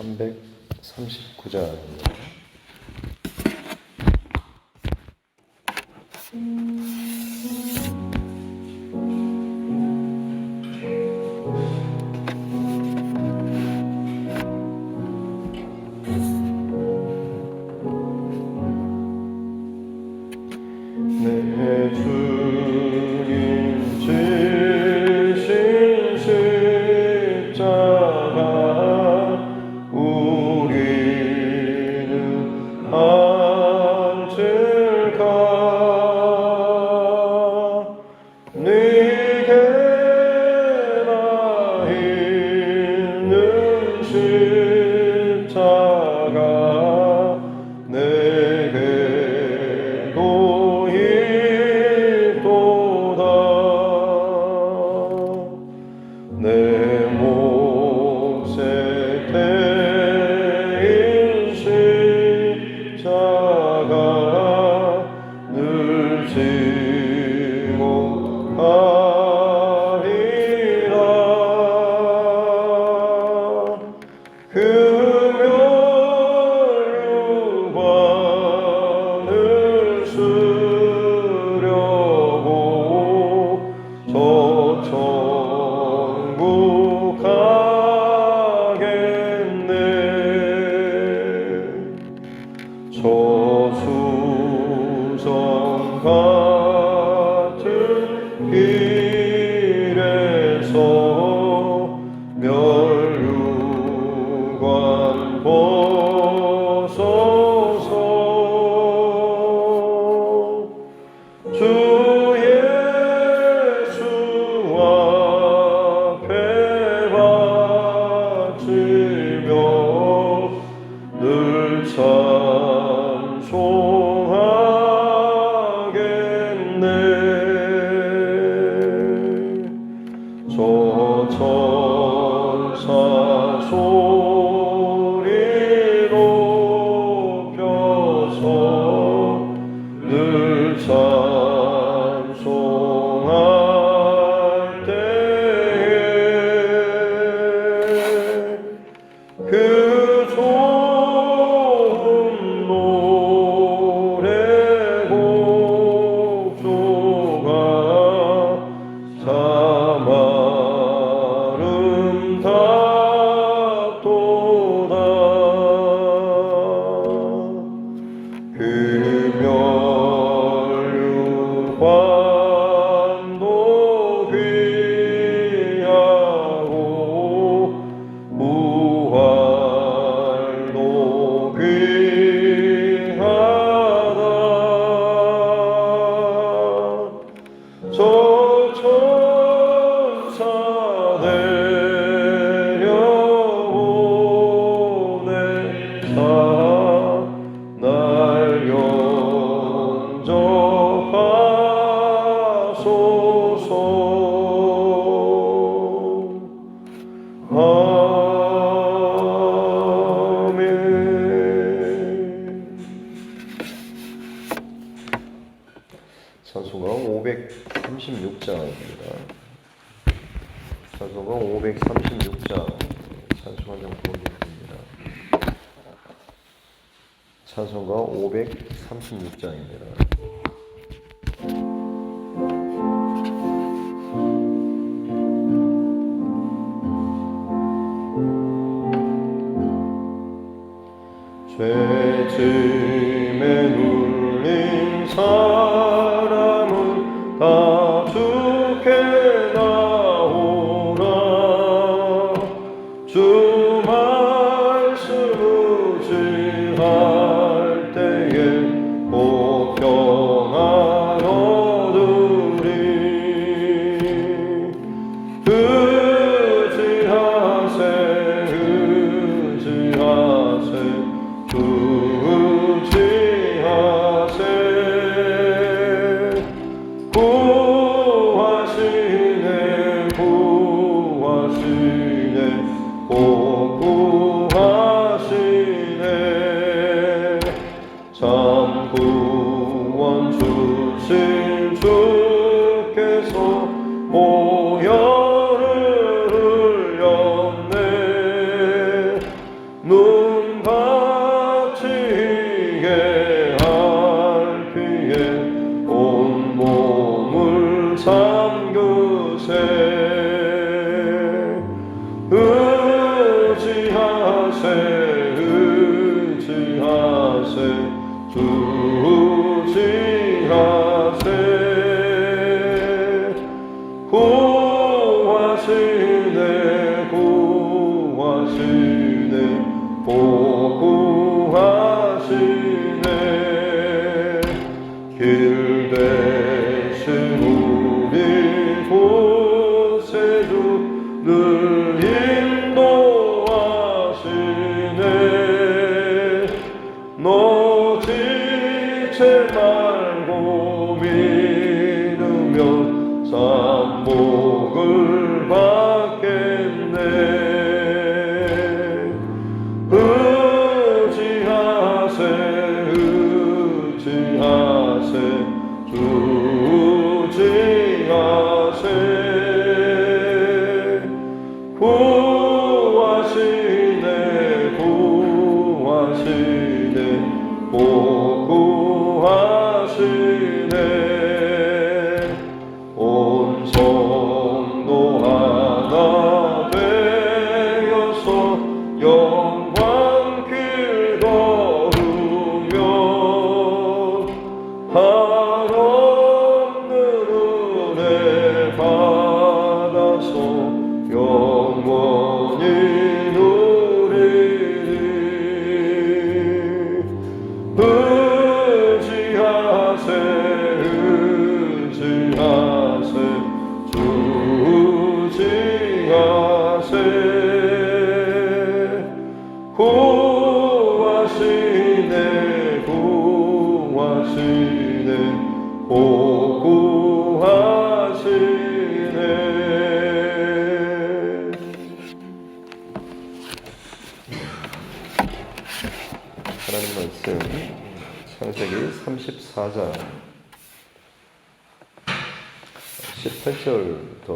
339장입니다. 내 주님 지신 십자가 우리는 앉을까 네게나 있는 십자가 내게도 있도다 내 몫에 태인 십자가 늘 지고 가리라 금혈유관을 쓰려고 저 천국 가겠네 저수성 같은 길에서 멸류관 벗어서 주 예수 앞에 바치며 늘 찬송하겠네 저 천사 소리 높여서 늘 찬송할 때에 그 좋은 노래곡조가 참 아름답도다 금혈유관도 귀하고 부활도 귀하다 저 천사 내려오네 날 영접하소서 아멘. 찬송가 536장입니다. 찬송가 536장 찬송 한 장 부르겠습니다. 찬송가 536장입니다. 죄짐에 눌린 사람은 다 주께 나오라 주 말씀 의지할 때에 꼭 평안 얻으리 의지하세 의지하세 의지하세 눈 바치게 할 피에 온 몸을 잠그세 의지하세 주 의지하세 구하시네 보구하시네 길 대신 우리 구세주 늘 인도하시네 너 지체 말고 믿으면 산복을 받겠네 의지하세 주 의지하세 구하시네 보구하시네 온 성도 하나 되어서 영광 길 걸으며 한없는 은혜 받아서 영원히 누리리 의지하세 주 의지하세 구하시네 보구하시네 하나님 말씀 창세기 34장 18절부터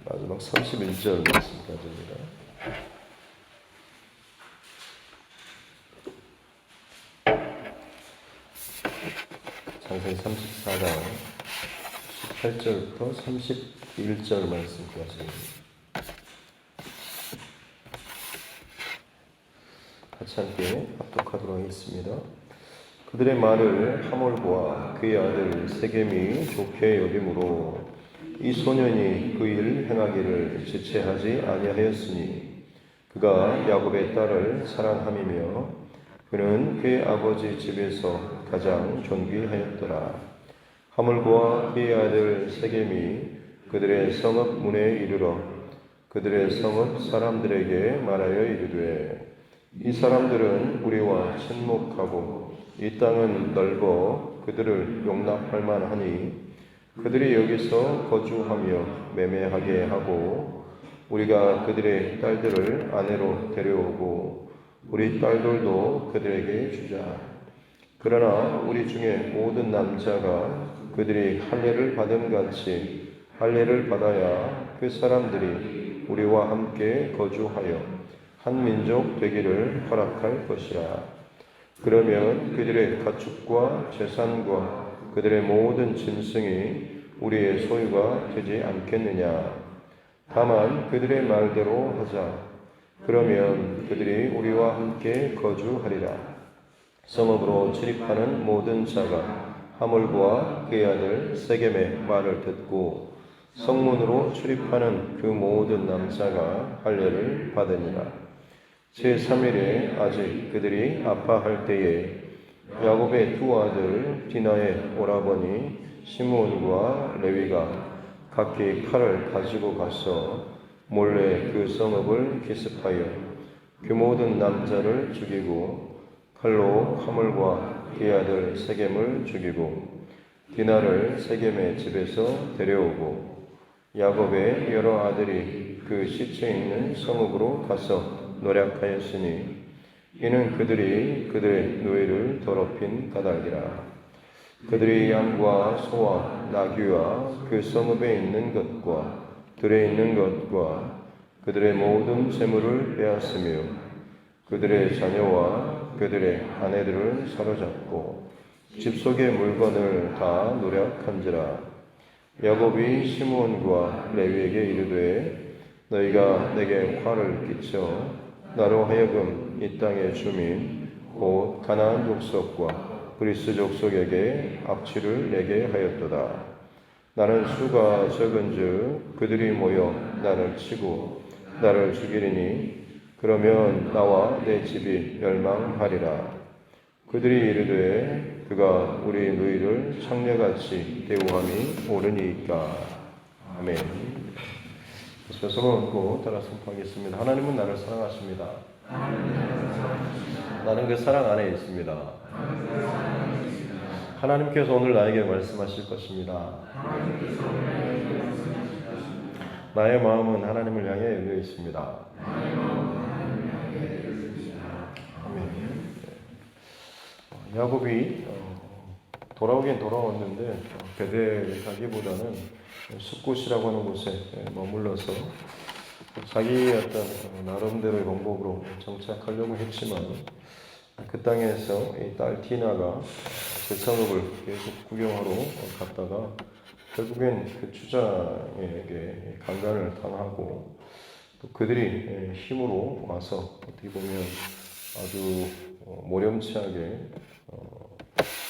마지막 31절 말씀까지입니다. 창세기 34장 18절부터 31절 말씀까지 같이 함께 합독하도록 하겠습니다. 그들의 말을 하몰과 그의 아들 세겜이 좋게 여김으로 이 소년이 그 일 행하기를 지체하지 아니하였으니 그가 야곱의 딸을 사랑함이며 그는 그의 아버지 집에서 가장 존귀하였더라. 하몰과 그의 아들 세겜이 그들의 성읍 문에 이르러 그들의 성읍 사람들에게 말하여 이르되 이 사람들은 우리와 친목하고 이 땅은 넓어 그들을 용납할 만하니 그들이 여기서 거주하며 매매하게 하고 우리가 그들의 딸들을 아내로 데려오고 우리 딸들도 그들에게 주자. 그러나 우리 중에 모든 남자가 그들이 할례를 받은 같이 할례를 받아야 그 사람들이 우리와 함께 거주하여 한 민족 되기를 허락할 것이라. 그러면 그들의 가축과 재산과 그들의 모든 짐승이 우리의 소유가 되지 않겠느냐. 다만 그들의 말대로 하자. 그러면 그들이 우리와 함께 거주하리라. 성읍으로 출입하는 모든 자가 하몰과 그의 아들 세겜의 말을 듣고 성문으로 출입하는 그 모든 남자가 할례를 받으니라. 제3일에 아직 그들이 아파할 때에 야곱의 두 아들 디나의 오라버니 시므온과 레위가 각기 칼을 가지고 가서 몰래 그 성읍을 기습하여 그 모든 남자를 죽이고 칼로 하몰과 그의 아들 세겜을 죽이고 디나를 세겜의 집에서 데려오고 야곱의 여러 아들이 그 시체 있는 성읍으로 가서 노략하였으니 이는 그들이 그들의 노예를 더럽힌 까닭이라. 그들이 양과 소와 나귀와 그 성읍에 있는 것과 들에 있는 것과 그들의 모든 재물을 빼앗으며 그들의 자녀와 그들의 아내들을 사로잡고 집 속의 물건을 다 노략한지라. 야곱이 시므온과 레위에게 이르되 너희가 내게 화를 끼쳐 나로 하여금 이 땅의 주민 곧 가나안 족속과 그리스 족속에게 악취를 내게 하였도다. 나는 수가 적은즉 그들이 모여 나를 치고 나를 죽이리니 그러면 나와 내 집이 멸망하리라. 그들이 이르되 그가 우리 너희를 창녀같이 대우함이 옳으니까. 아멘. 손을 얹고 따라 선포하겠습니다. 하나님은 나를 사랑하십니다. 나는 그 사랑 안에 있습니다. 하나님께서 오늘 나에게 말씀하실 것입니다. 나의 마음은 하나님을 향해 열려 있습니다. 아멘. 야곱이 돌아오긴 돌아왔는데 베델 가기보다는 숫곳이라고 하는 곳에 머물러서 자기의 어떤 나름대로의 방법으로 정착하려고 했지만 그 땅에서 이 딸 디나가 그 성읍을 계속 구경하러 갔다가 결국엔 그 추장에게 강간을 당하고 또 그들이 힘으로 와서 어떻게 보면 아주 모렴치하게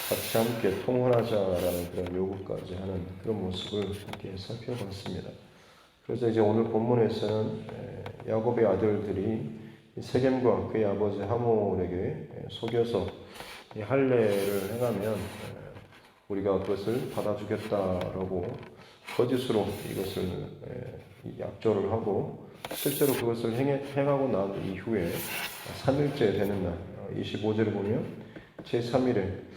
같이 함께 통혼하자라는 그런 요구까지 하는 그런 모습을 함께 살펴봤습니다. 그래서 이제 오늘 본문에서는 야곱의 아들들이 세겜과 그의 아버지 하몰에게 속여서 이 할례를 행하면 우리가 그것을 받아주겠다라고 거짓으로 이것을 약조를 하고 실제로 그것을 행하고 난 이후에 3일째 되는 날 25절을 보면 제3일에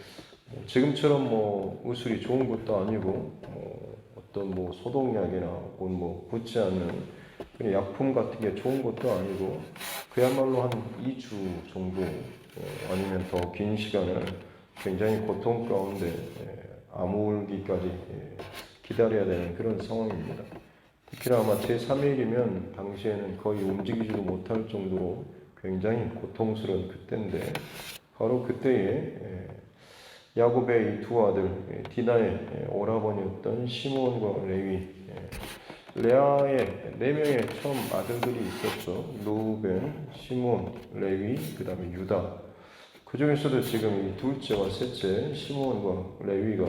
지금처럼 의술이 좋은 것도 아니고 어떤 소독약이나 혹은 굳지 않는 그런 약품 같은 게 좋은 것도 아니고 그야말로 한 2주 정도 아니면 더 긴 시간을 굉장히 고통 가운데 아물기까지 기다려야 되는 그런 상황입니다. 특히나 아마 제3일이면 당시에는 거의 움직이지도 못할 정도로 굉장히 고통스러운 그때인데 바로 그때에 야곱의 이 두 아들 디나의 오라버니였던 시므온과 레위 레아의 4명의 처음 아들들이 있었죠. 루벤, 시므온, 레위, 그 다음에 유다. 그 중에서도 지금 이 둘째와 셋째 시므온과 레위가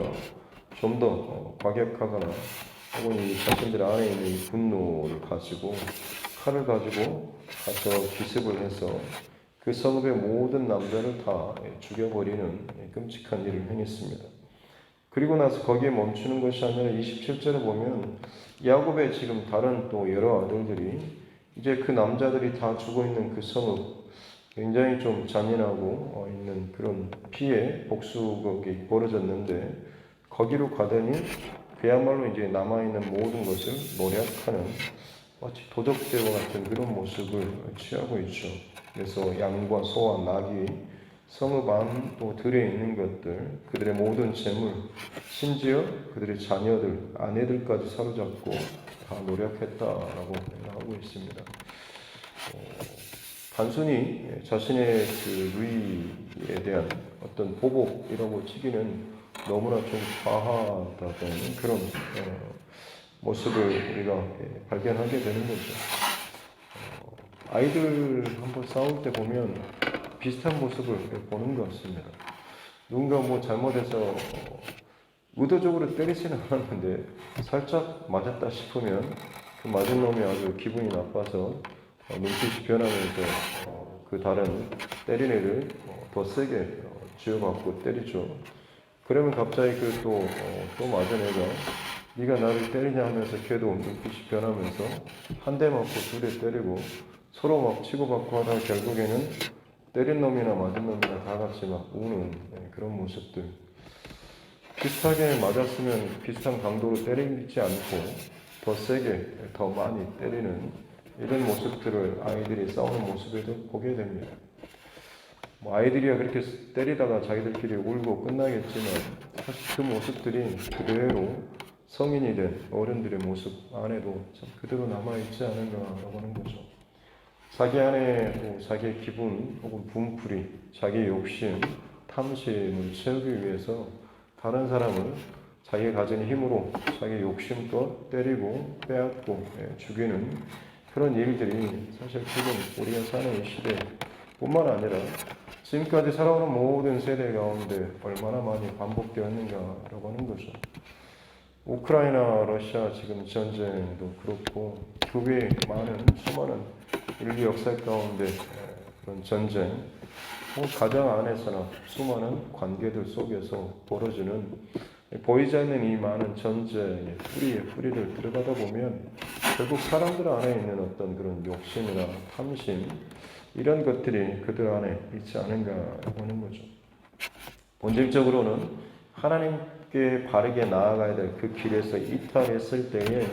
좀 더 과격하거나 혹은 이 자신들 안에 있는 이 분노를 가지고 칼을 가지고 가서 기습을 해서 그 성읍의 모든 남자를 다 죽여버리는 끔찍한 일을 행했습니다. 그리고 나서 거기에 멈추는 것이 아니라 27절에 보면 야곱의 지금 다른 또 여러 아들들이 이제 그 남자들이 다 죽어있는 그 성읍 굉장히 좀 잔인하고 있는 그런 피해 복수극이 벌어졌는데 거기로 가더니 그야말로 이제 남아있는 모든 것을 노략하는 마치 도적대와 같은 그런 모습을 취하고 있죠. 그래서 양과 소와 낙이 성읍 안 또 들에 있는 것들, 그들의 모든 재물, 심지어 그들의 자녀들, 아내들까지 사로잡고 다 노력했다라고 하고 있습니다. 단순히 자신의 그 누이에 대한 어떤 보복이라고 치기는 너무나 좀 과하다는 그런 모습을 우리가 발견하게 되는 거죠. 아이들 한번 싸울 때 보면 비슷한 모습을 보는 것 같습니다. 누군가 잘못해서 의도적으로 때리지는 않았는데 살짝 맞았다 싶으면 그 맞은 놈이 아주 기분이 나빠서 눈빛이 변하면서 그 다른 때린 애를 더 세게 쥐어맞고 때리죠. 그러면 갑자기 또 맞은 애가 네가 나를 때리냐 하면서 걔도 눈빛이 변하면서 한 대 맞고 두 대 때리고 서로 막 치고받고 하다가 결국에는 때린 놈이나 맞은 놈이나 다 같이 막 우는 그런 모습들. 비슷하게 맞았으면 비슷한 강도로 때리지 않고 더 세게 더 많이 때리는 이런 모습들을 아이들이 싸우는 모습에도 보게 됩니다. 아이들이야 그렇게 때리다가 자기들끼리 울고 끝나겠지만 사실 그 모습들이 그대로 성인이 된 어른들의 모습 안에도 참 그대로 남아있지 않은가라고 하는 거죠. 자기 안에 또 자기의 기분 혹은 분풀이, 자기의 욕심, 탐심을 채우기 위해서 다른 사람을 자기가 가진 힘으로 자기 욕심껏 때리고 빼앗고 죽이는 그런 일들이 사실 지금 우리가 사는 이 시대뿐만 아니라 지금까지 살아오는 모든 세대 가운데 얼마나 많이 반복되었는가라고 하는 거죠. 우크라이나, 러시아 지금 전쟁도 그렇고 그 외에 많은 수많은 인류 역사 가운데 그런 전쟁, 가정 안에서나 수많은 관계들 속에서 벌어지는 보이지 않는 이 많은 전쟁의 뿌리를 들어가다 보면 결국 사람들 안에 있는 어떤 그런 욕심이나 탐심 이런 것들이 그들 안에 있지 않은가라고 하는 거죠. 본질적으로는 하나님께 바르게 나아가야 될 그 길에서 이탈했을 때에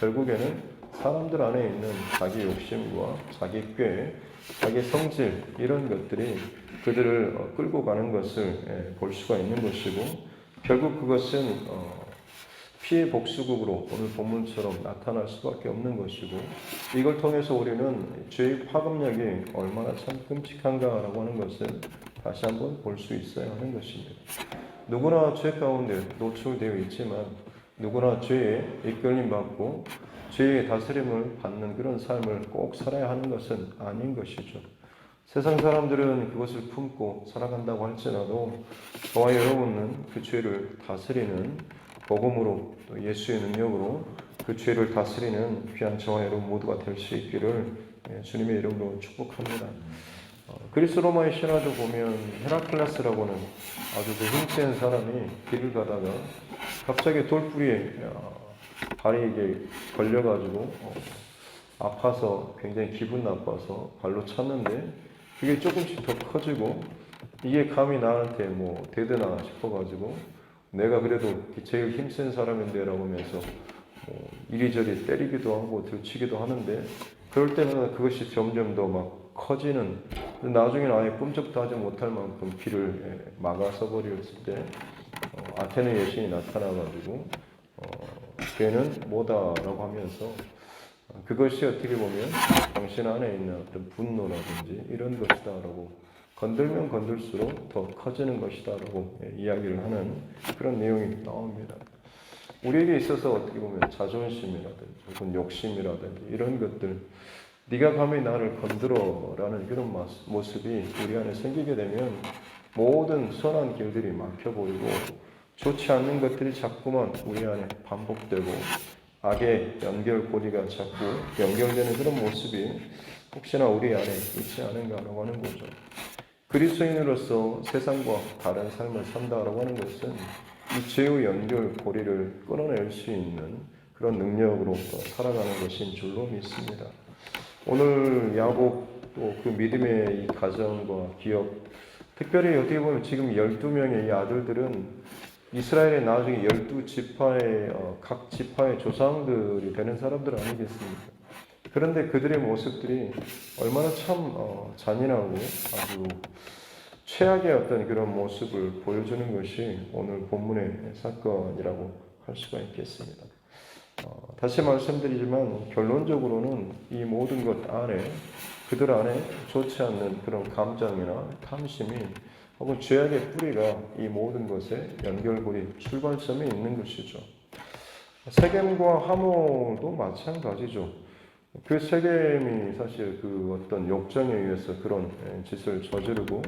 결국에는 사람들 안에 있는 자기 욕심과 자기 꾀, 자기 성질 이런 것들이 그들을 끌고 가는 것을 볼 수가 있는 것이고 결국 그것은 피해 복수국으로 오늘 본문처럼 나타날 수밖에 없는 것이고 이걸 통해서 우리는 죄의 파급력이 얼마나 참 끔찍한가라고 하는 것을 다시 한번 볼 수 있어야 하는 것입니다. 누구나 죄 가운데 노출되어 있지만 누구나 죄에 이끌림 받고 죄의 다스림을 받는 그런 삶을 꼭 살아야 하는 것은 아닌 것이죠. 세상 사람들은 그것을 품고 살아간다고 할지라도 저와 여러분은 그 죄를 다스리는 복음으로 또 예수의 능력으로 그 죄를 다스리는 귀한 저와 여러분 모두가 될 수 있기를 주님의 이름으로 축복합니다. 그리스 로마의 신화도 보면 헤라클레스라고는 아주 그 힘센 사람이 길을 가다가 갑자기 돌뿌리에 발이 이게 걸려가지고 아파서 굉장히 기분 나빠서 발로 찼는데 그게 조금씩 더 커지고 이게 감히 나한테 뭐 되드나 싶어가지고 내가 그래도 제일 힘센 사람인데 라고 하면서 이리저리 때리기도 하고 들치기도 하는데 그럴 때는 그것이 점점 더 막 커지는 나중에는 아예 꿈쩍도 하지 못할 만큼 길을 막아서 버렸을 때 아테네 여신이 나타나가지고 걔는 뭐다라고 하면서 그것이 어떻게 보면 당신 안에 있는 어떤 분노라든지 이런 것이다라고 건들면 건들수록 더 커지는 것이다라고 이야기를 하는 그런 내용이 나옵니다. 우리에게 있어서 어떻게 보면 자존심이라든지 혹은 욕심이라든지 이런 것들 네가 감히 나를 건드려라는 그런 모습이 우리 안에 생기게 되면 모든 선한 길들이 막혀버리고 좋지 않는 것들이 자꾸만 우리 안에 반복되고 악의 연결고리가 자꾸 연결되는 그런 모습이 혹시나 우리 안에 있지 않은가라고 하는 거죠. 그리스도인으로서 세상과 다른 삶을 산다라고 하는 것은 이 죄의 연결고리를 끊어낼 수 있는 그런 능력으로 살아가는 것인 줄로 믿습니다. 오늘 야곱 또 그 믿음의 이 가정과 기업, 특별히 어떻게 보면 지금 12명의 이 아들들은 이스라엘의 나중에 12지파의 각 지파의 조상들이 되는 사람들 아니겠습니까? 그런데 그들의 모습들이 얼마나 참 잔인하고 아주 최악의 어떤 그런 모습을 보여주는 것이 오늘 본문의 사건이라고 할 수가 있겠습니다. 다시 말씀드리지만 결론적으로는 이 모든 것 안에 그들 안에 좋지 않는 그런 감정이나 탐심이 혹은 죄악의 뿌리가 이 모든 것에 연결고리 출발점에 있는 것이죠. 세겜과 하몰도 마찬가지죠. 그 세겜이 사실 그 어떤 욕정에 의해서 그런 짓을 저지르고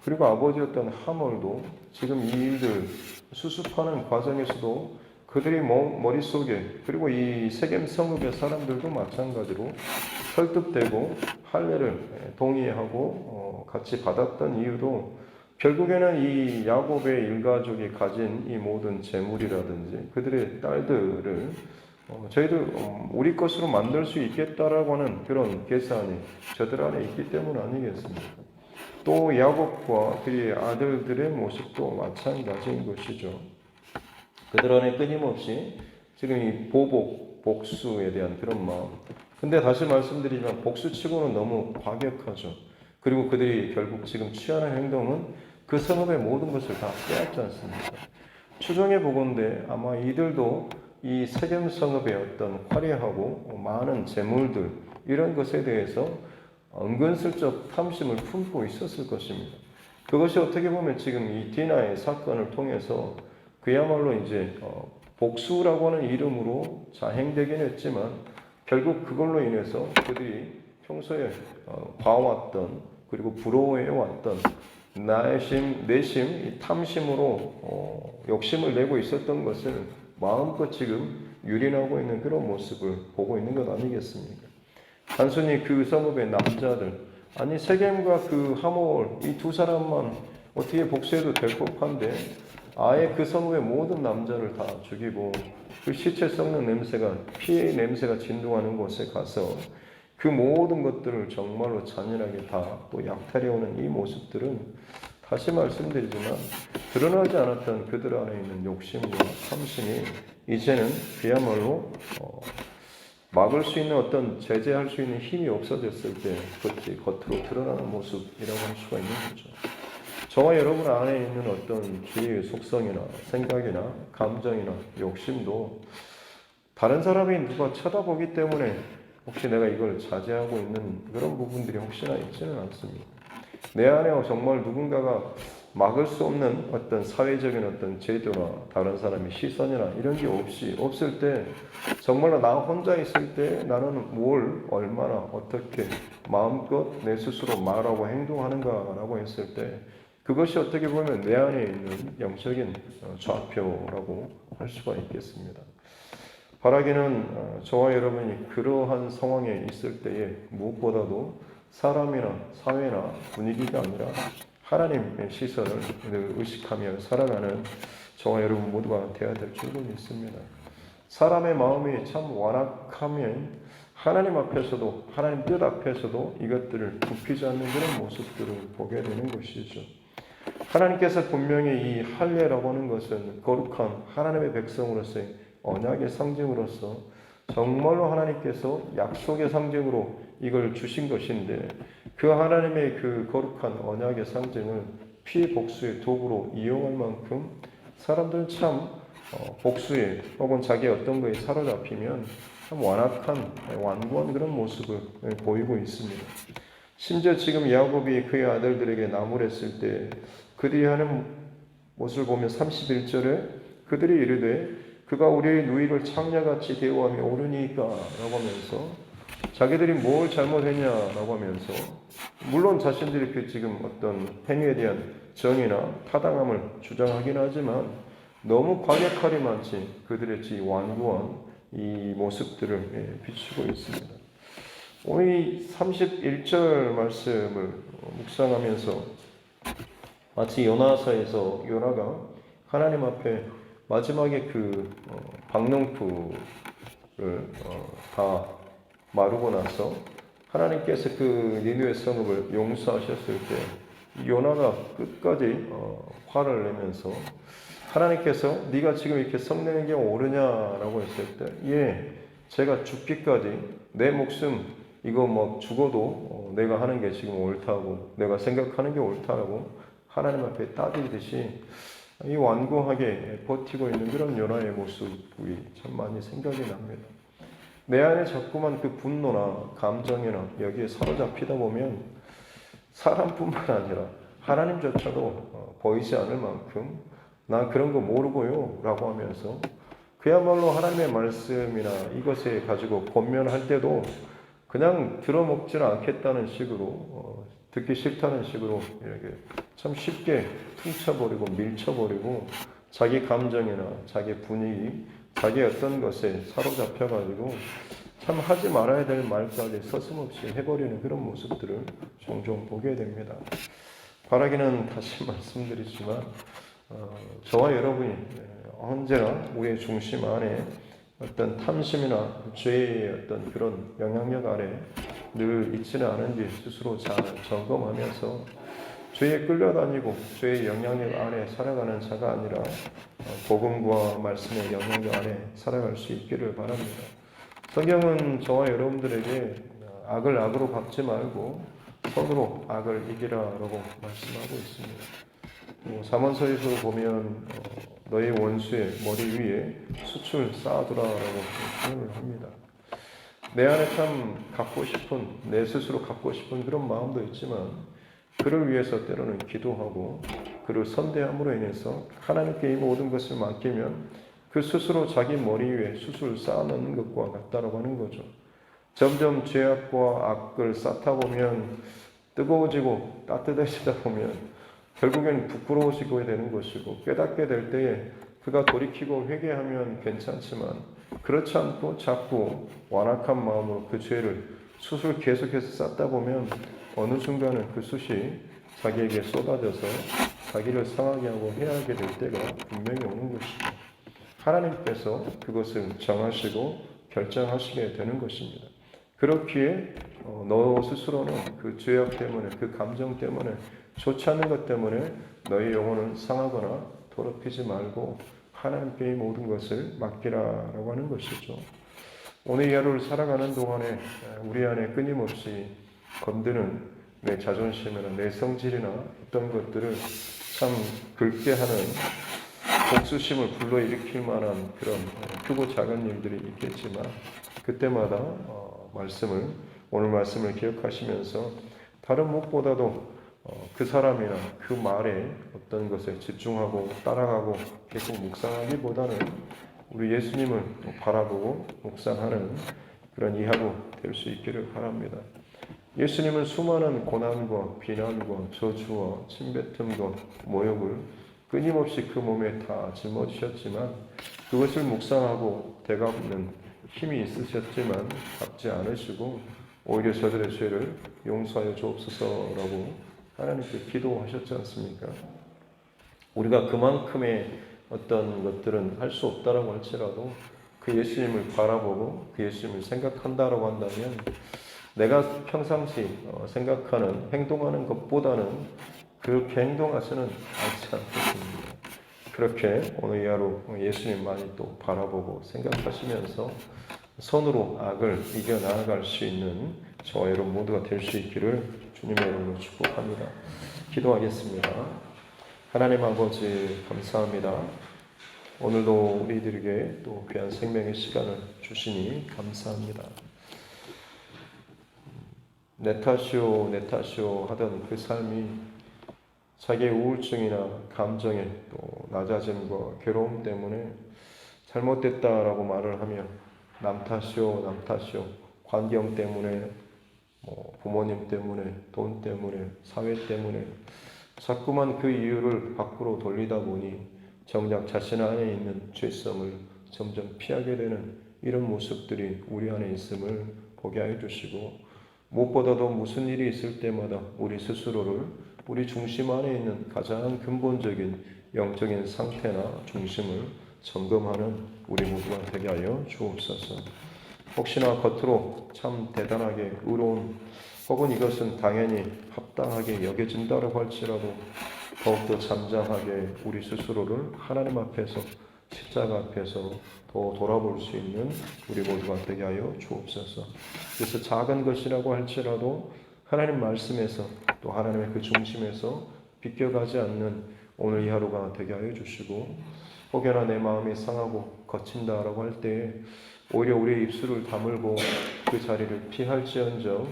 그리고 아버지였던 하몰도 지금 이 일들 수습하는 과정에서도 그들이 머릿속에 그리고 이 세겜 성읍의 사람들도 마찬가지로 설득되고 할례를 동의하고 같이 받았던 이유도 결국에는 이 야곱의 일가족이 가진 이 모든 재물이라든지 그들의 딸들을 저희들 우리 것으로 만들 수 있겠다라고 하는 그런 계산이 저들 안에 있기 때문 아니겠습니까? 또 야곱과 그의 아들들의 모습도 마찬가지인 것이죠. 그들 안에 끊임없이 지금 이 복수에 대한 그런 마음. 근데 다시 말씀드리지만 복수치고는 너무 과격하죠. 그리고 그들이 결국 지금 취하는 행동은 그 성읍의 모든 것을 다 빼앗지 않습니까? 추정해 보건대 아마 이들도 이 세겜 성읍의 어떤 화려하고 많은 재물들 이런 것에 대해서 은근슬쩍 탐심을 품고 있었을 것입니다. 그것이 어떻게 보면 지금 이 디나의 사건을 통해서 그야말로 이제 복수라고 하는 이름으로 자행되긴 했지만 결국 그걸로 인해서 그들이 평소에 봐왔던 그리고 부러워해왔던 내심 탐심으로 욕심을 내고 있었던 것을 마음껏 지금 유린하고 있는 그런 모습을 보고 있는 것 아니겠습니까? 단순히 그 성읍의 남자들, 아니 세겜과 그 하몰 이 두 사람만 어떻게 복수해도 될 법한데 아예 그 성읍의 모든 남자를 다 죽이고 그 시체 썩는 냄새가 피의 냄새가 진동하는 곳에 가서 그 모든 것들을 정말로 잔인하게 다 또 약탈해오는 이 모습들은 다시 말씀드리지만 드러나지 않았던 그들 안에 있는 욕심과 탐심이 이제는 그야말로 막을 수 있는 어떤 제재할 수 있는 힘이 없어졌을 때 그것이 겉으로 드러나는 모습이라고 할 수가 있는 거죠. 저와 여러분 안에 있는 어떤 죄의 속성이나 생각이나 감정이나 욕심도 다른 사람이 누가 쳐다보기 때문에 혹시 내가 이걸 자제하고 있는 그런 부분들이 혹시나 있지는 않습니다. 내 안에 정말 누군가가 막을 수 없는 어떤 사회적인 어떤 제도나 다른 사람의 시선이나 이런 게 없을 때 정말로 나 혼자 있을 때 나는 뭘 얼마나 어떻게 마음껏 내 스스로 말하고 행동하는가라고 했을 때 그것이 어떻게 보면 내 안에 있는 영적인 좌표라고 할 수가 있겠습니다. 바라기는 저와 여러분이 그러한 상황에 있을 때에 무엇보다도 사람이나 사회나 분위기가 아니라 하나님의 시선을 늘 의식하며 살아가는 저와 여러분 모두가 되어야 될 줄로 믿습니다. 사람의 마음이 참 완악하면 하나님 앞에서도 하나님 뜻 앞에서도 이것들을 굽히지 않는 그런 모습들을 보게 되는 것이죠. 하나님께서 분명히 이 할례라고 하는 것은 거룩한 하나님의 백성으로서의 언약의 상징으로서 정말로 하나님께서 약속의 상징으로 이걸 주신 것인데 그 하나님의 그 거룩한 언약의 상징을 피해 복수의 도구로 이용할 만큼 사람들은 참 복수에 혹은 자기의 어떤 거에 사로잡히면 참 완고한 그런 모습을 보이고 있습니다. 심지어 지금 야곱이 그의 아들들에게 나무랬을 때 그들이 하는 모습을 보면 31절에 그들이 이르되 그가 우리의 누이를 창녀같이 대우하며 오르니까 라고 하면서 자기들이 뭘 잘못했냐라고 하면서 물론 자신들이 그 지금 어떤 행위에 대한 정의나 타당함을 주장하긴 하지만 너무 과격하리만치 그들의 이 완고한 이 모습들을 비추고 있습니다. 오늘 31절 말씀을 묵상하면서 마치 요나서에서 요나가 하나님 앞에 마지막에 그 박농풀을 다 마르고 나서 하나님께서 그 니느웨 성읍을 용서하셨을 때 요나가 끝까지 화를 내면서 하나님께서 네가 지금 이렇게 성내는 게 옳으냐라고 했을 때 예, 제가 죽기까지 내 목숨 이거 뭐 죽어도 내가 하는 게 지금 옳다고 내가 생각하는 게 옳다라고 하나님 앞에 따지듯이 이 완고하게 버티고 있는 그런 요나의 모습이 참 많이 생각이 납니다. 내 안에 자꾸만 그 분노나 감정이나 여기에 사로잡히다 보면 사람뿐만 아니라 하나님조차도 보이지 않을 만큼 나 그런 거 모르고요 라고 하면서 그야말로 하나님의 말씀이나 이것에 가지고 권면할 때도 그냥 들어먹지는 않겠다는 식으로 듣기 싫다는 식으로 이렇게 참 쉽게 퉁쳐버리고 밀쳐버리고 자기 감정이나 자기 분위기, 자기 어떤 것에 사로잡혀가지고 참 하지 말아야 될 말까지 서슴없이 해버리는 그런 모습들을 종종 보게 됩니다. 바라기는 다시 말씀드리지만 저와 여러분이 언제나 우리의 중심 안에 어떤 탐심이나 죄의 어떤 그런 영향력 아래 늘 있지는 않은지 스스로 잘 점검하면서 죄에 끌려다니고 죄의 영향력 아래 살아가는 자가 아니라 복음과 말씀의 영향력 아래 살아갈 수 있기를 바랍니다. 성경은 저와 여러분들에게 악을 악으로 갚지 말고 선으로 악을 이기라라고 말씀하고 있습니다. 잠언서에서 보면 너희 원수의 머리 위에 숯을 쌓아두라라고 표현을 합니다. 내 안에 참 갖고 싶은, 내 스스로 갖고 싶은 그런 마음도 있지만 그를 위해서 때로는 기도하고 그를 선대함으로 인해서 하나님께 이 모든 것을 맡기면 그 스스로 자기 머리 위에 숯을 쌓아놓는 것과 같다라고 하는 거죠. 점점 죄악과 악을 쌓다 보면 뜨거워지고 따뜻해지다 보면 결국엔 부끄러워지게 되는 것이고, 깨닫게 될 때에 그가 돌이키고 회개하면 괜찮지만 그렇지 않고 자꾸 완악한 마음으로 그 죄를 숯을 계속해서 쌓다 보면 어느 순간은 그 숯이 자기에게 쏟아져서 자기를 상하게 하고 해하게 될 때가 분명히 오는 것이죠. 하나님께서 그것을 정하시고 결정하시게 되는 것입니다. 그렇기에 너 스스로는 그 죄악 때문에, 그 감정 때문에, 좋지 않은 것 때문에 너의 영혼을 상하거나 더럽히지 말고 하나님께 이 모든 것을 맡기라라고 하는 것이죠. 오늘 이 하루를 살아가는 동안에 우리 안에 끊임없이 건드는 내 자존심이나 내 성질이나 어떤 것들을 참 긁게 하는 복수심을 불러일으킬 만한 그런 크고 작은 일들이 있겠지만, 그때마다 오늘 말씀을 기억하시면서 다른 무엇보다도 그 사람이나 그 말에 어떤 것에 집중하고 따라가고 계속 묵상하기보다는 우리 예수님을 바라보고 묵상하는 그런 이 하루 될 수 있기를 바랍니다. 예수님은 수많은 고난과 비난과 저주와 침뱉음과 모욕을 끊임없이 그 몸에 다 짊어지셨지만 그것을 묵상하고 되갚는 힘이 있으셨지만 갚지 않으시고 오히려 저들의 죄를 용서하여 주옵소서라고 하나님께 기도하셨지 않습니까? 우리가 그만큼의 어떤 것들은 할 수 없다라고 할지라도 그 예수님을 바라보고 그 예수님을 생각한다라고 한다면 내가 평상시 생각하는, 행동하는 것보다는 그렇게 행동하지는 않지 않겠습니까? 그렇게 오늘 이 하루 예수님 많이 또 바라보고 생각하시면서 손으로 악을 이겨나갈 수 있는 저와 여러분 모두가 될 수 있기를 주님의 이름으로 축복합니다. 기도하겠습니다. 하나님 아버지 감사합니다. 오늘도 우리들에게 또 귀한 생명의 시간을 주시니 감사합니다. 내 탓이오 내 탓이오 하던 그 삶이 자기의 우울증이나 감정의 또 낮아짐과 괴로움 때문에 잘못됐다라고 말을 하며 남 탓이오 남 탓이오, 환경 때문에 부모님 때문에, 돈 때문에, 사회 때문에 자꾸만 그 이유를 밖으로 돌리다 보니 정작 자신 안에 있는 죄성을 점점 피하게 되는 이런 모습들이 우리 안에 있음을 보게 하여 주시고, 무엇보다도 무슨 일이 있을 때마다 우리 스스로를 우리 중심 안에 있는 가장 근본적인 영적인 상태나 중심을 점검하는 우리 모두가 되게 하여 주옵소서. 혹시나 겉으로 참 대단하게 의로운 혹은 이것은 당연히 합당하게 여겨진다고 할지라도 더욱더 잠잠하게 우리 스스로를 하나님 앞에서, 십자가 앞에서 더 돌아볼 수 있는 우리 모두가 되게 하여 주옵소서. 그래서 작은 것이라고 할지라도 하나님 말씀에서 또 하나님의 그 중심에서 비껴가지 않는 오늘 이 하루가 되게 하여 주시고, 혹여나 내 마음이 상하고 거친다라고 할 때에 오히려 우리의 입술을 다물고 그 자리를 피할지언정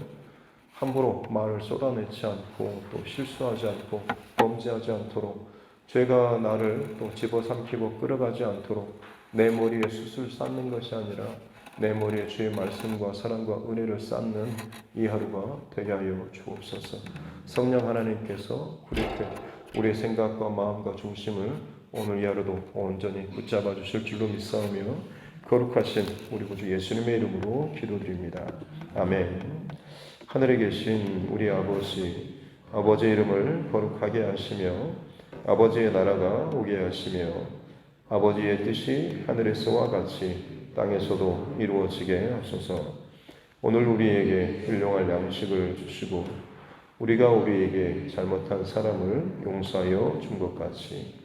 함부로 말을 쏟아내지 않고 또 실수하지 않고 범죄하지 않도록, 죄가 나를 또 집어삼키고 끌어가지 않도록 내 머리에 숯을 쌓는 것이 아니라 내 머리에 주의 말씀과 사랑과 은혜를 쌓는 이 하루가 되게 하여 주옵소서. 성령 하나님께서 그렇게 우리의 생각과 마음과 중심을 오늘 이 하루도 온전히 붙잡아 주실 줄로 믿사오며 거룩하신 우리 구주 예수님의 이름으로 기도드립니다. 아멘. 하늘에 계신 우리 아버지, 아버지의 이름을 거룩하게 하시며 아버지의 나라가 오게 하시며 아버지의 뜻이 하늘에서와 같이 땅에서도 이루어지게 하소서. 오늘 우리에게 일용할 양식을 주시고 우리가 우리에게 잘못한 사람을 용서하여 준 것 같이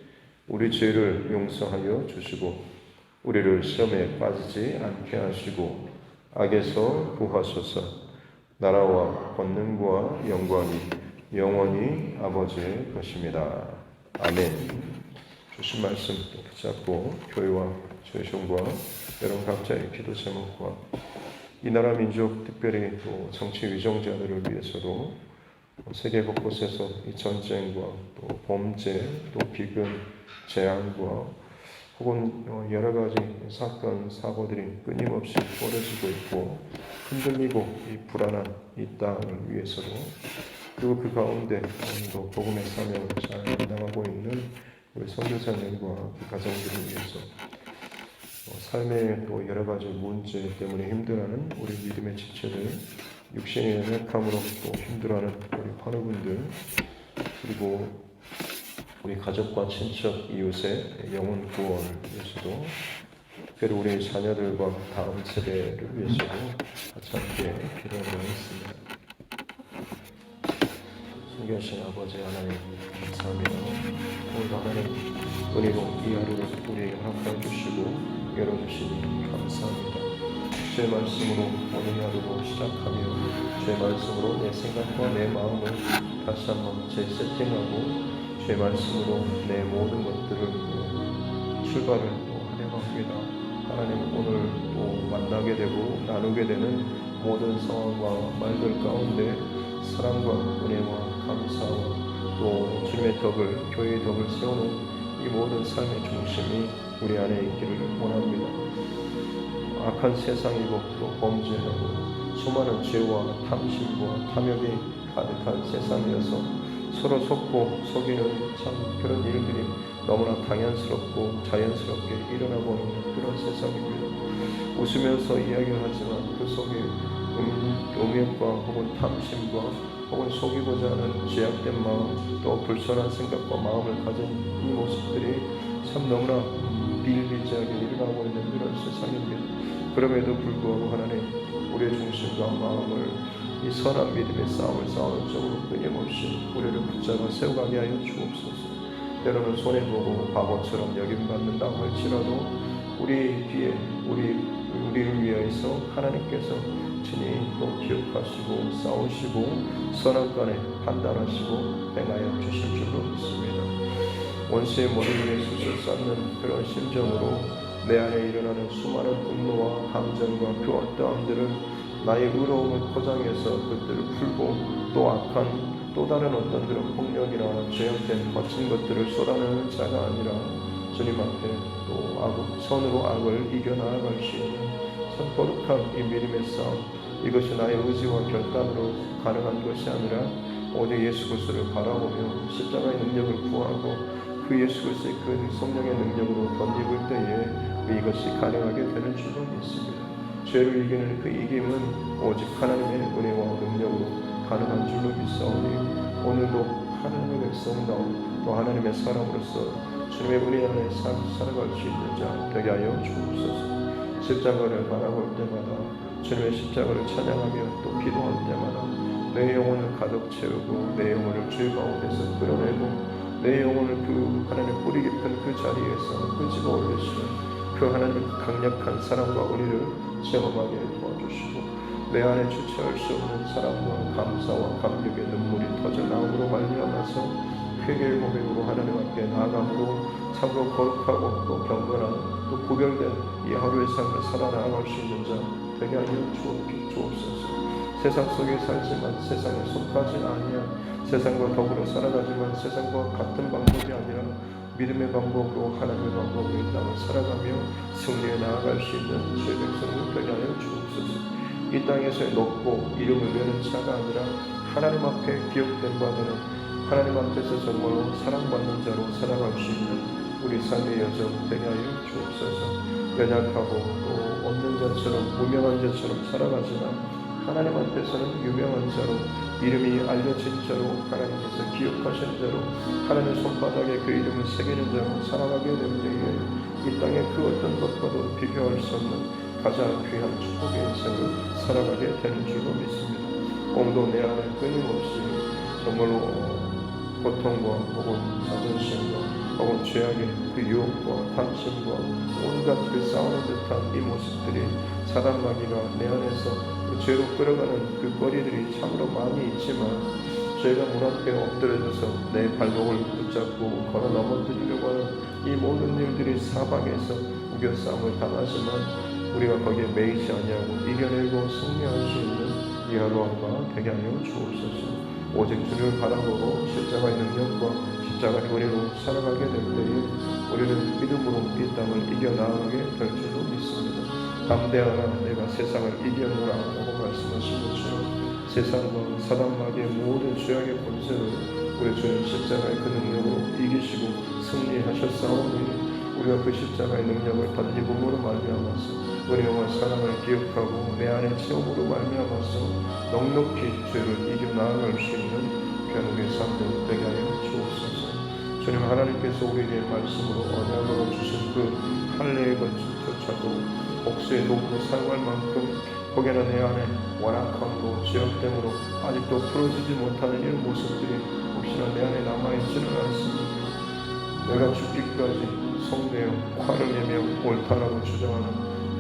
우리 죄를 용서하여 주시고 우리를 시험에 빠지지 않게 하시고 악에서 구하소서. 나라와 권능과 영광이 영원히 아버지의 것입니다. 아멘. 주신 말씀 붙잡고 교회와 주의 종과 여러분 각자의 기도 제목과 이 나라 민족, 특별히 또 정치 위정자들을 위해서도 세계 곳곳에서 이 전쟁과 또 범죄, 또 비근, 재앙과 혹은 여러 가지 사건, 사고들이 끊임없이 벌어지고 있고 흔들리고 이 불안한 이 땅을 위해서도, 그리고 그 가운데 또 복음의 사명을 잘 감당하고 있는 우리 선교사님과 그 가정들을 위해서 삶의 또 여러 가지 문제 때문에 힘들어하는 우리 믿음의 지체들, 육신의 연약함으로 또 힘들어하는 우리 환우분들, 그리고 우리 가족과 친척, 이웃의 영혼 구원을 위해서도, 특별히 우리 자녀들과 다음 세대를 위해서도 같이 함께 기도하고 있습니다. 존귀하신 아버지 하나님, 감사합니다. 오늘 하나님 은혜로 이 하루를 우리에게 허락해 주시고 열어주시니 감사합니다. 주의 말씀으로 오늘 하루로 시작하며 주의 말씀으로 내 생각과 내 마음을 다시 한번 재세팅하고 주의 말씀으로 내 모든 것들을 출발을 또 하려고 합니다. 하나님, 오늘 또 만나게 되고 나누게 되는 모든 상황과 말들 가운데 사랑과 은혜와 감사와 또 주님의 덕을, 교회의 덕을 세우는 이 모든 삶의 중심이 우리 안에 있기를 원합니다. 악한 세상이고 또 범죄하고 수많은 죄와 탐심과 탐욕이 가득한 세상이어서 서로 속고 속이는 참 그런 일들이 너무나 당연스럽고 자연스럽게 일어나고 있는 그런 세상입니다. 웃으면서 이야기를 하지만 그 속에 음욕과 혹은 탐심과 혹은 속이고자 하는 죄악된 마음, 또 불선한 생각과 마음을 가진 이 모습들이 참 너무나 비일비재하게 일어나고 있는 그런 세상입니다. 그럼에도 불구하고 하나님, 우리의 중심과 마음을 이 선한 믿음의 싸움을 싸우는 쪽으로 끊임없이 우리를 붙잡아 세워가게 하여 주옵소서. 때로는 손해보고 바보처럼 여김받는다 할지라도 우리 뒤에 우리를 위하여서 하나님께서 친히 또 기억하시고 싸우시고 선악간에 판단하시고 행하여 주실 줄로 믿습니다. 원수의 머리 위에 숯을 쌓는 그런 심정으로 내 안에 일어나는 수많은 분노와 감정과 그 어떠함들을 나의 의로움을 포장해서 그들을 풀고 또 악한 또 다른 어떤 그런 폭력이나 죄악된 거친 것들을 쏟아내는 자가 아니라 주님 앞에 또 선으로 악을 이겨나아갈 수 있는 참 거룩한 이 믿음의 싸움, 이것이 나의 의지와 결단으로 가능한 것이 아니라 오직 예수 그리스도를 바라보며 십자가의 능력을 구하고 그 예수 그리스도의 그 성령의 능력으로 덧입을 때에 이것이 가능하게 되는 줄로 믿습니다. 죄를 이기는 그 이김은 오직 하나님의 은혜와 능력으로 가능한 줄로 믿사오니 오늘도 하나님의 백성다운 또 하나님의 사람으로서 주님의 은혜 안에 살아갈 수 있는 자 되게 하여 주옵소서. 십자가를 바라볼 때마다 주님의 십자가를 찬양하며 또 기도할 때마다 내 영혼을 가득 채우고 내 영혼을 죄 가운데서 끌어내고 내 영혼을 그 하나님의 뿌리 깊은 그 자리에서 끄집어 올리시는 그 하나님의 강력한 사랑과 은혜를 체험하게 도와주시고 내 안에 주체할 수 없는 사랑과 감사와 감격의 눈물이 터져나옴으로 말미암아서 회개의 고백으로 하나님 앞에 나아감으로 참으로 거룩하고 또 경건한 또 구별된 이 하루의 삶을 살아나갈 수 있는 자 되게 하여 주옵소서. 세상 속에 살지만 세상에 속하지 아니한, 세상과 더불어 살아가지만 세상과 같은 방법이 아니라 믿음의 방법으로 하나님의 방법으로 이 땅을 살아가며 승리해 나아갈 수 있는 주의 백성을 되게 하여 주옵소서. 이 땅에서의 높고 이름을 내는 자가 아니라 하나님 앞에 기억된 바 되는 하나님 앞에서 정말로 사랑받는 자로 살아갈 수 있는 우리 삶의 여정 되게 하여 주옵소서. 연약하고 또 없는 자처럼 무명한 자처럼 살아가지만 하나님 앞에서는 유명한 자로, 이름이 알려진 자로, 하나님께서 기억하신 자로, 하나님의 손바닥에 그 이름을 새기는 자로 살아가게 될 때에 이 땅의 그 어떤 것과도 비교할 수 없는 가장 귀한 축복의 인생을 살아가게 되는 줄로 믿습니다. 오늘도 내 안에 끊임없이 정말로 고통과 혹은 자존심과 혹은 죄악의 그 유혹과 탐심과 온갖 그 싸우는 듯한 이 모습들이 사단 마귀가 내 안에서 그 죄로 끌어가는 그 거리들이 참으로 많이 있지만 죄가 문 앞에 엎드려져서 내 발목을 붙잡고 걸어 넘어뜨리려고 하는 이 모든 일들이 사방에서 우겨싸움을 당하지만 우리가 거기에 매이지 아니하고 이겨내고 승리할 수 있는 이 하루하루가 되게 하여 주옵소서. 오직 주를 바라보고 십자가의 능력과 십자가의 은혜로 살아가게 될 때에 우리는 믿음으로 이 땅을 이겨나가게 될 줄로 믿습니다. 담대하라 내가 세상을 이겨노라 라고 말씀하신 것처럼 세상과 사단마귀의 모든 죄악의 권세를 우리 주님 십자가의 그 능력으로 이기시고 승리하셨사오니 우리가 그 십자가의 능력을 덧입음으로 말미암아서 은혜와 사랑을 기억하고 내 안에 체험으로 말미암아서 넉넉히 죄를 이겨나갈 수 있는 변화의 삶들 되게 하여 주옵소서. 주님 하나님께서 우리에게 말씀으로 언약으로 주신 그 할례의 것조차도 복수의 도구로 사용할 만큼 혹여나 내 안에 완악함으로 죄악됨으로 아직도 풀어지지 못하는 이런 모습들이 혹시나 내 안에 남아있지는 않습니다. 내가 죽기까지 성내어 화를 내며 옳다라고 주장하는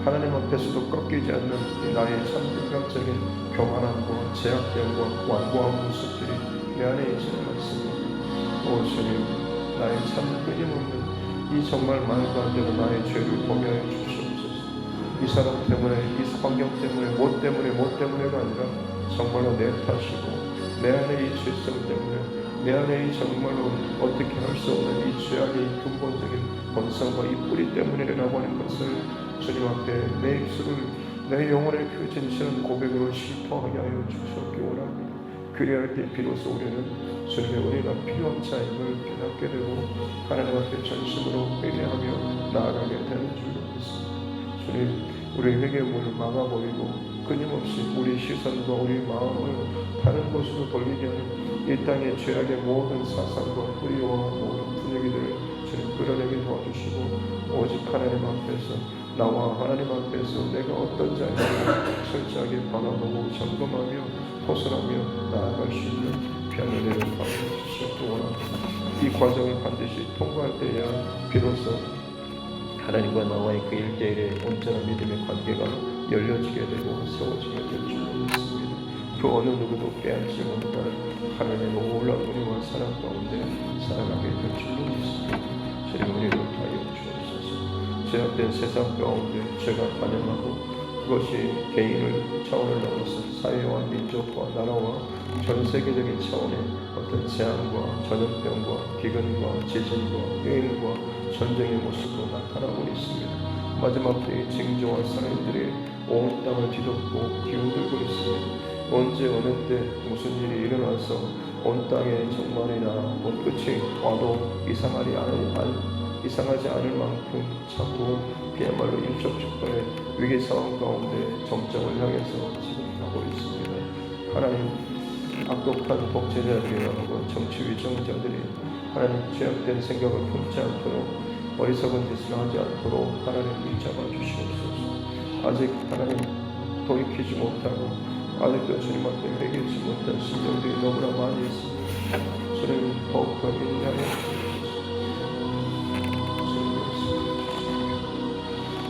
하나님 앞에서도 꺾이지 않는 나의 참인간적인 교만함과 제약됨과 완고한 모습들이 내 안에 있지는 않습니다. 오 주님, 나의 참 끊임없는 이 정말 말도 안 되는 나의 죄를 보게 하여 주시옵소서. 이 사람 때문에, 이 환경 때문에, 뭐 때문에가 아니라 정말로 내 탓이고 내 안에 이 죄성 때문에 내 안에 이 정말로 어떻게 할 수 없는 이 죄악의 근본적인 본성과 이 뿌리 때문이라고 하는 것을 주님 앞에 내 입술을 내 영혼의 그 진실한 고백으로 시퍼하게 하여 주시옵기 원합니다. 그리할 때 비로소 우리는 주님의 은혜가 필요한 자임을 깨닫게 되고 하나님 앞에 전심으로 회개하며 나아가게 되는 줄로 믿습니다. 주님, 우리의 회개의 문을 막아버리고 끊임없이 우리 시선과 우리 마음을 다른 곳으로 돌리게 하는 이 땅의 죄악의 모든 사상과 뿌리와 모든 분위기들을 주님 끌어내게 도와주시고 오직 하나님 앞에서 나와 하나님 앞에서 내가 어떤 자인지 철저하게 바라보고 점검하며 호소하며 나아갈 수 있는 편안함을 받으시기 원합니다. 이 과정을 반드시 통과할 때야 비로소 하나님과 나와의 그 1대1의 온전한 믿음의 관계가 열려지게 되고 세워지게 될 줄 믿습니다. 그 어느 누구도 빼앗지 못할 하나님의 놀라운 은혜와 사랑 가운데 살아가게 될 줄로 믿습니다. 주님 은혜를 하여 주옵소서. 죄악된 세상 가운데 죄가 관영하고 그것이 개인을 차원을 넘어서 사회와 민족과 나라와 전 세계적인 차원의 어떤 재앙과 전염병과 기근과 지진과 유행과 전쟁의 모습으로 나타나고 있습니다. 마지막 때의 징조와 사람들이 온 땅을 뒤덮고 기운들고 있습니다. 언제 어느 때 무슨 일이 일어나서 온 땅에 정말이나 끝이 와도 이상하지 않을 만큼 자꾸 그야말로 일촉즉발의 위기 상황 가운데 정점을 향해서 지금 가고 있습니다. 하나님, 악독한 독재자들이라고 정치 위정자들이 하나님 죄악된 생각을 품지 않도록 어리석은 짓을 하지 않도록 하나님 잡아 주시옵소서. 아직 하나님 돌이키지 못하고 아직도 주님 앞에 회개하지 못한 신령들이 너무나 많이 있습니다. 주님 더욱더